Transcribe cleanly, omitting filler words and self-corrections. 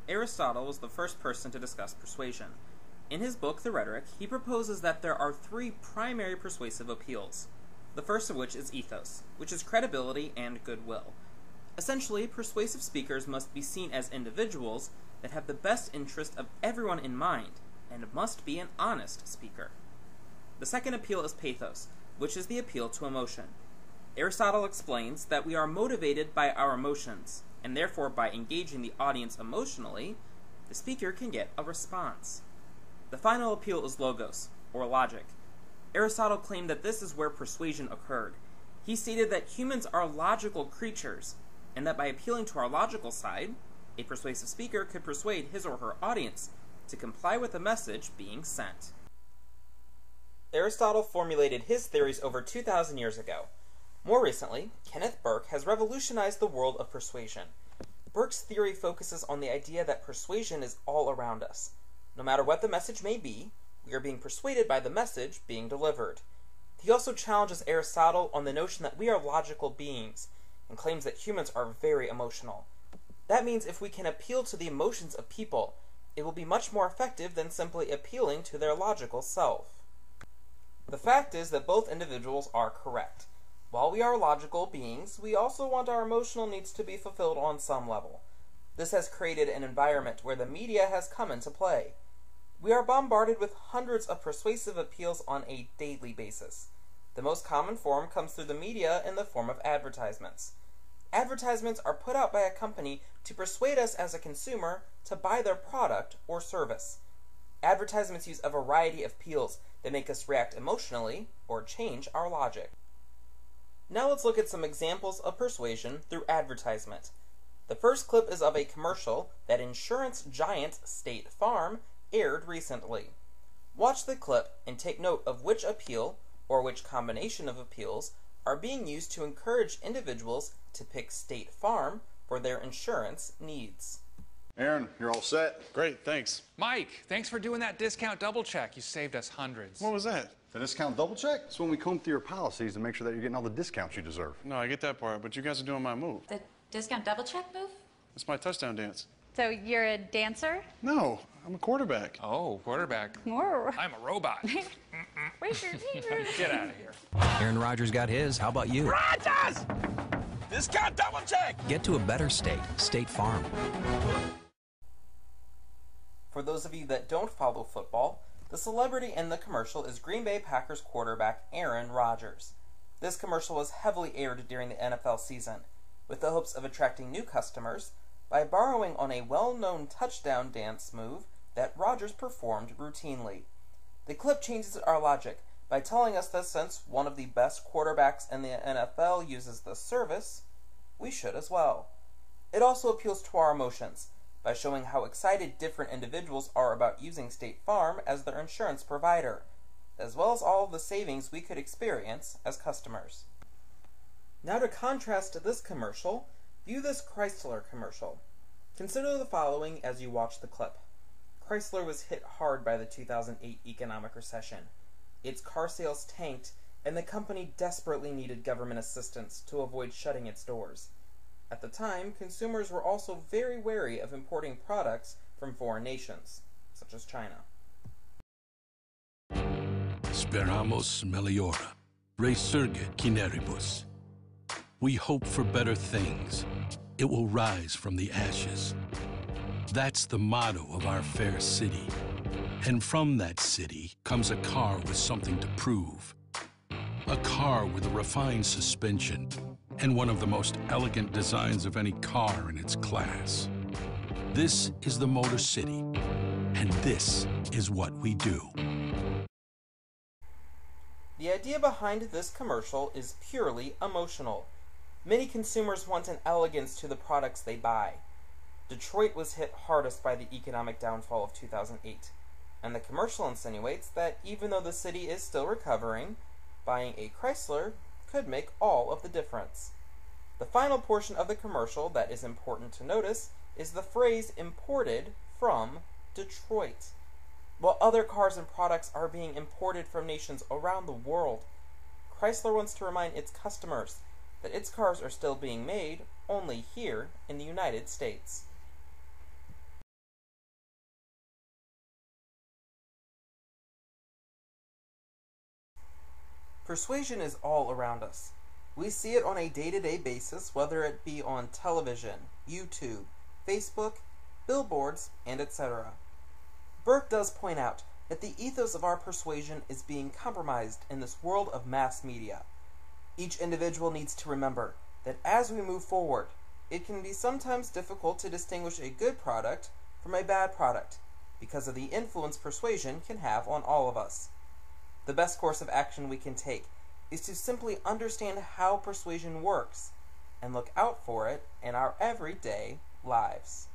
Aristotle was the first person to discuss persuasion. In his book, The Rhetoric, he proposes that there are three primary persuasive appeals, the first of which is ethos, which is credibility and goodwill. Essentially, persuasive speakers must be seen as individuals that have the best interest of everyone in mind, and must be an honest speaker. The second appeal is pathos, which is the appeal to emotion. Aristotle explains that we are motivated by our emotions, and therefore by engaging the audience emotionally, the speaker can get a response. The final appeal is logos, or logic. Aristotle claimed that this is where persuasion occurred. He stated that humans are logical creatures, and that by appealing to our logical side, a persuasive speaker could persuade his or her audience to comply with the message being sent. Aristotle formulated his theories over 2,000 years ago. More recently, Kenneth Burke has revolutionized the world of persuasion. Burke's theory focuses on the idea that persuasion is all around us. No matter what the message may be, we are being persuaded by the message being delivered. He also challenges Aristotle on the notion that we are logical beings, and claims that humans are very emotional. That means if we can appeal to the emotions of people, it will be much more effective than simply appealing to their logical self. The fact is that both individuals are correct. While we are logical beings, we also want our emotional needs to be fulfilled on some level. This has created an environment where the media has come into play. We are bombarded with hundreds of persuasive appeals on a daily basis. The most common form comes through the media in the form of advertisements. Advertisements are put out by a company to persuade us as a consumer to buy their product or service. Advertisements use a variety of appeals that make us react emotionally or change our logic. Now let's look at some examples of persuasion through advertisement. The first clip is of a commercial that insurance giant State Farm aired recently. Watch the clip and take note of which appeal, or which combination of appeals, are being used to encourage individuals to pick State Farm for their insurance needs. Aaron, you're all set. Great, thanks. Mike, thanks for doing that discount double check. You saved us hundreds. What was that? The discount double check? It's when we comb through your policies to make sure that you're getting all the discounts you deserve. No, I get that part, but you guys are doing my move. The discount double check move? It's my touchdown dance. So you're a dancer? No, I'm a quarterback. Oh, quarterback. Whoa. I'm a robot. Where's your Get out of here. Aaron Rodgers got his. How about you? Rodgers! Discount double check! Get to a better state. State Farm. For those of you that don't follow football, the celebrity in the commercial is Green Bay Packers quarterback Aaron Rodgers. This commercial was heavily aired during the NFL season, with the hopes of attracting new customers by borrowing on a well-known touchdown dance move that Rodgers performed routinely. The clip changes our logic by telling us that since one of the best quarterbacks in the NFL uses the service, we should as well. It also appeals to our emotions by showing how excited different individuals are about using State Farm as their insurance provider, as well as all of the savings we could experience as customers. Now to contrast this commercial, view this Chrysler commercial. Consider the following as you watch the clip. Chrysler was hit hard by the 2008 economic recession. Its car sales tanked, and the company desperately needed government assistance to avoid shutting its doors. At the time, consumers were also very wary of importing products from foreign nations, such as China. Speramos meliora, resurgit cineribus. We hope for better things. It will rise from the ashes. That's the motto of our fair city. And from that city comes a car with something to prove. A car with a refined suspension and one of the most elegant designs of any car in its class. This is the Motor City, and this is what we do. The idea behind this commercial is purely emotional. Many consumers want an elegance to the products they buy. Detroit was hit hardest by the economic downfall of 2008, and the commercial insinuates that even though the city is still recovering, buying a Chrysler could make all of the difference. The final portion of the commercial that is important to notice is the phrase imported from Detroit. While other cars and products are being imported from nations around the world, Chrysler wants to remind its customers that its cars are still being made only here in the United States. Persuasion is all around us. We see it on a day-to-day basis, whether it be on television, YouTube, Facebook, billboards, and etc. Burke does point out that the ethos of our persuasion is being compromised in this world of mass media. Each individual needs to remember that as we move forward, it can be sometimes difficult to distinguish a good product from a bad product because of the influence persuasion can have on all of us. The best course of action we can take is to simply understand how persuasion works and look out for it in our everyday lives.